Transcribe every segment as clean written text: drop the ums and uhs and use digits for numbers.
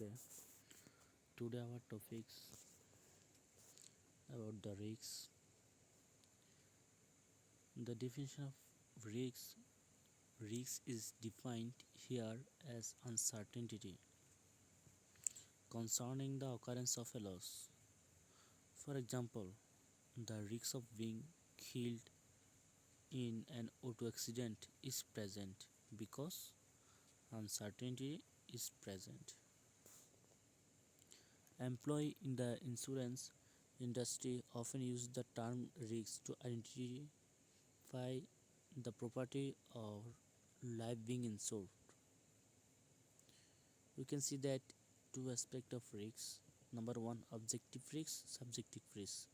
Okay, today our topics about the risks. The definition of risks. Risk is defined here as uncertainty concerning the occurrence of a loss. For example, the risk of being killed in an auto accident is present because uncertainty is present. Employees in the insurance industry often use the term risk to identify the property or life being insured. We can see that two aspects of risks. Number one, objective risk, subjective risk.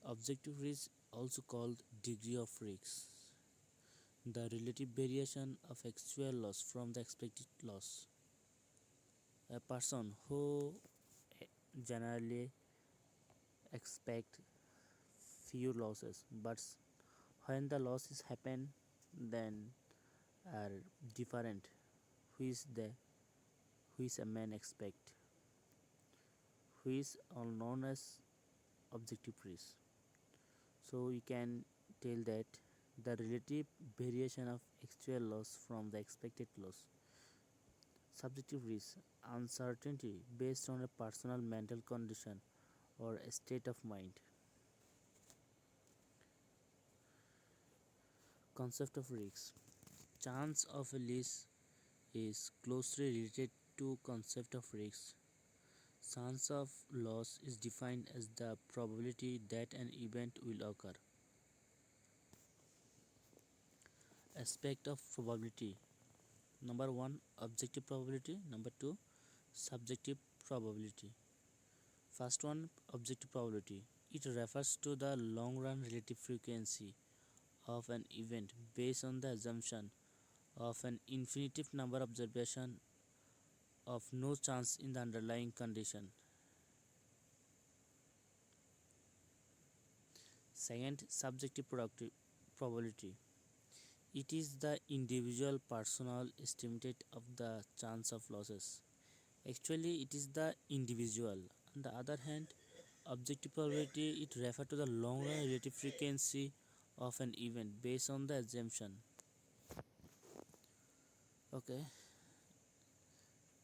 Objective risk, also called degree of risk, the relative variation of actual loss from the expected loss. A person who generally expect few losses, but when the losses happen, then are different. Which the which a man expect, which are known as objective risk. So we can tell that the relative variation of actual loss from the expected loss. Subjective risk, uncertainty based on a personal mental condition or a state of mind. Concept of risk. Chance of a loss is closely related to concept of risk. Chance of loss is defined as the probability that an event will occur. Aspect of probability. Number one, objective probability. Number two, subjective probability. First one, objective probability. It refers to the long run relative frequency of an event based on the assumption of an infinitive number of observations of no chance in the underlying condition. Second, subjective probability. It is the individual personal estimate of the chance of losses. Actually, it is the individual. On the other hand, objective probability it refers to the long run relative frequency of an event based on the assumption. Okay,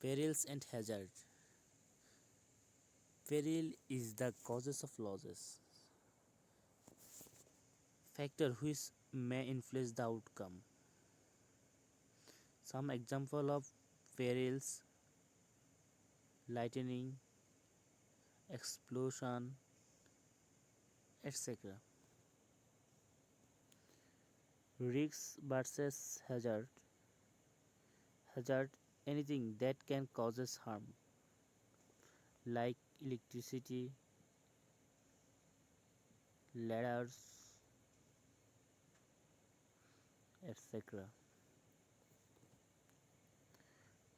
perils and hazard. Peril is the causes of losses, factor which may influence the outcome. Some example of perils: lightning, explosion, etc. Risks versus hazard. Hazard, anything that can causes harm, like electricity, ladders, etc.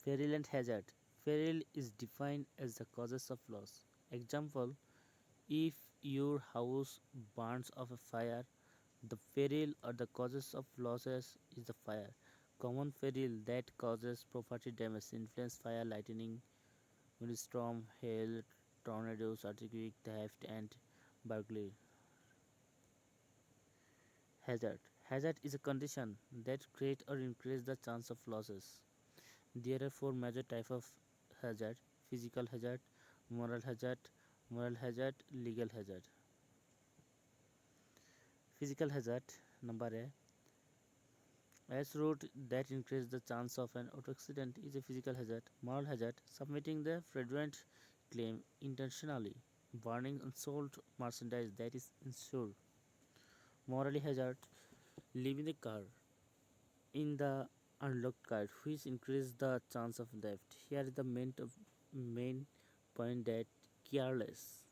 Peril and hazard. Peril is defined as the causes of loss. Example: if your house burns of a fire, the peril or the causes of losses is the fire. Common peril that causes property damage influence fire, lightning, windstorm, hail, tornadoes, earthquake, theft, and burglary. Hazard. Hazard is a condition that create or increase the chance of losses. There are four major types of hazard: physical hazard, moral hazard, legal hazard. Physical hazard. Number A. As route that increase the chance of an auto accident is a physical hazard. Moral hazard. Submitting the fraudulent claim intentionally. Burning unsold merchandise that is insured. Moral hazard. Leaving the car in the unlocked car, which increase the chance of theft. Here is the main point that careless.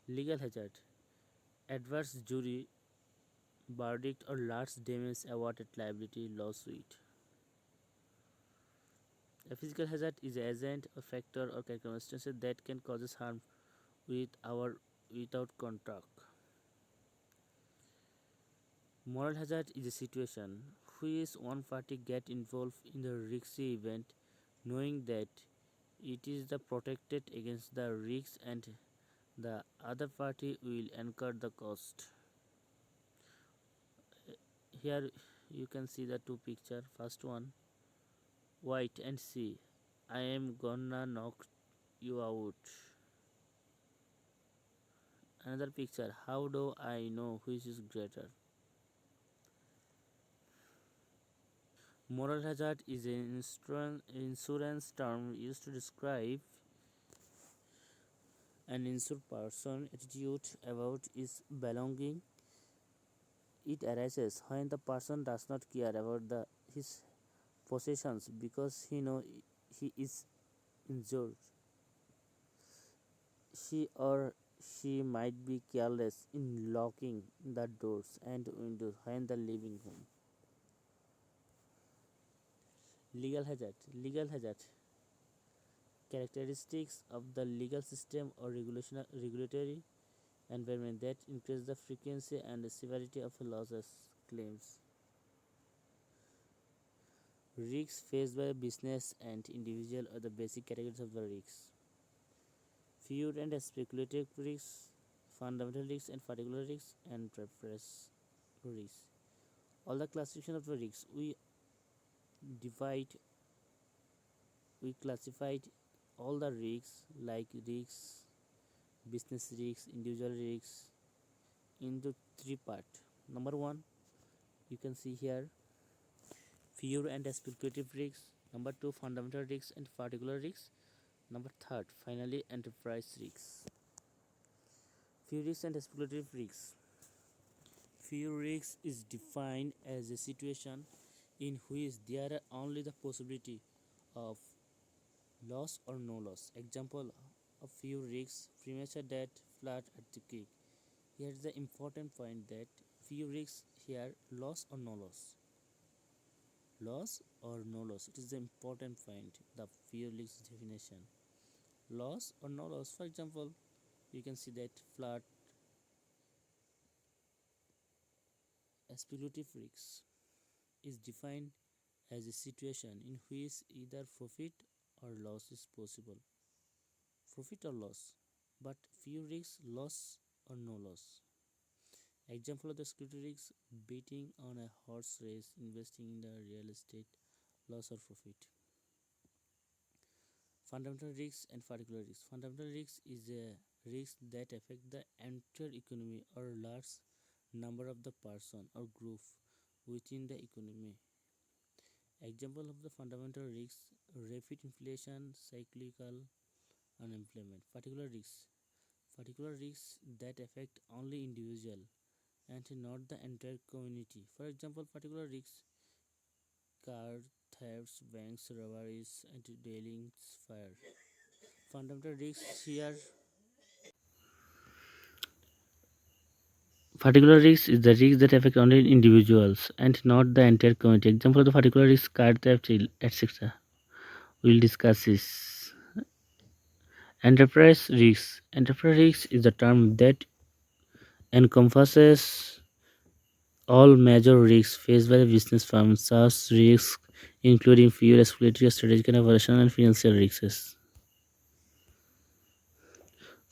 Legal hazard. Adverse jury verdict or large damage awarded liability lawsuit. A physical hazard is an agent, a factor, or circumstance that can cause harm without contact. Moral hazard is a situation which one party get involved in a risky event knowing that it is the protected against the risks and the other party will incur the cost. Here you can see the two picture. First one, wait and see. I am gonna knock you out. Another picture, how do I know which is greater? Moral hazard is an insurance term used to describe an insured person's attitude about his belonging. It arises when the person does not care about his possessions because he knows he is injured. She or she might be careless in locking the doors and windows when the living home. Legal hazard characteristics of the legal system or regulatory environment that increase the frequency and the severity of losses claims. Risks faced by business and individual are the basic categories of the risks. Pure and speculative risks, fundamental risks and particular risks, and reference risks. All the classification of the risks divide we classified all the risks like risks, business risks, individual risks into three parts. Number one, you can see here pure and speculative risks. Number two, fundamental risks and particular risks. Number third, finally, enterprise risks. Pure risks and speculative risks. Pure risks is defined as a situation in which there are only the possibility of loss or no loss. Example of few risks, premature death, flood at the creek. Here is the important point that few risks here, loss or no loss. Loss or no loss. It is the important point, the few risks definition. Loss or no loss. For example, you can see that flood, speculative risks is defined as a situation in which either profit or loss is possible. Profit or loss, but few risks, loss or no loss. Example of the security risks, betting on a horse race, investing in the real estate, loss or profit. Fundamental risks and particular risks. Fundamental risks is a risk that affect the entire economy or large number of the person or group within the economy. Example of the fundamental risks, rapid inflation, cyclical unemployment. Particular risks. Particular risks that affect only individual and not the entire community. For example, particular risks, car thefts, banks robberies, and dwellings fire. Fundamental risks here. Particular risk is the risk that affect only individuals and not the entire community. Example of the particular risk, car theft, etc. We'll discuss this. Enterprise risks. Enterprise risks is the term that encompasses all major risks faced by the business firm. Such risks including fuel, respiratory, strategic, and operational and financial risks.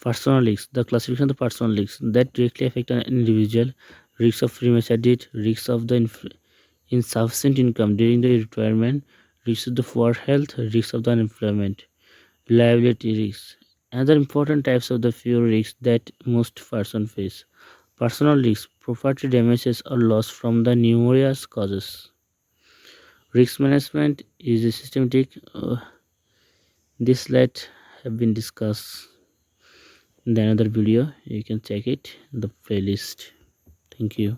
Personal risks. The classification of the personal risks that directly affect an individual. Risks of premature death, risks of the insufficient income during the retirement, risks of the poor health, risks of the unemployment, liability risks. Another important types of the few risks that most persons face. Personal risks, property damages or loss from the numerous causes. Risk management is a systematic. This let have been discussed in the another video. You can check it in the playlist. Thank you.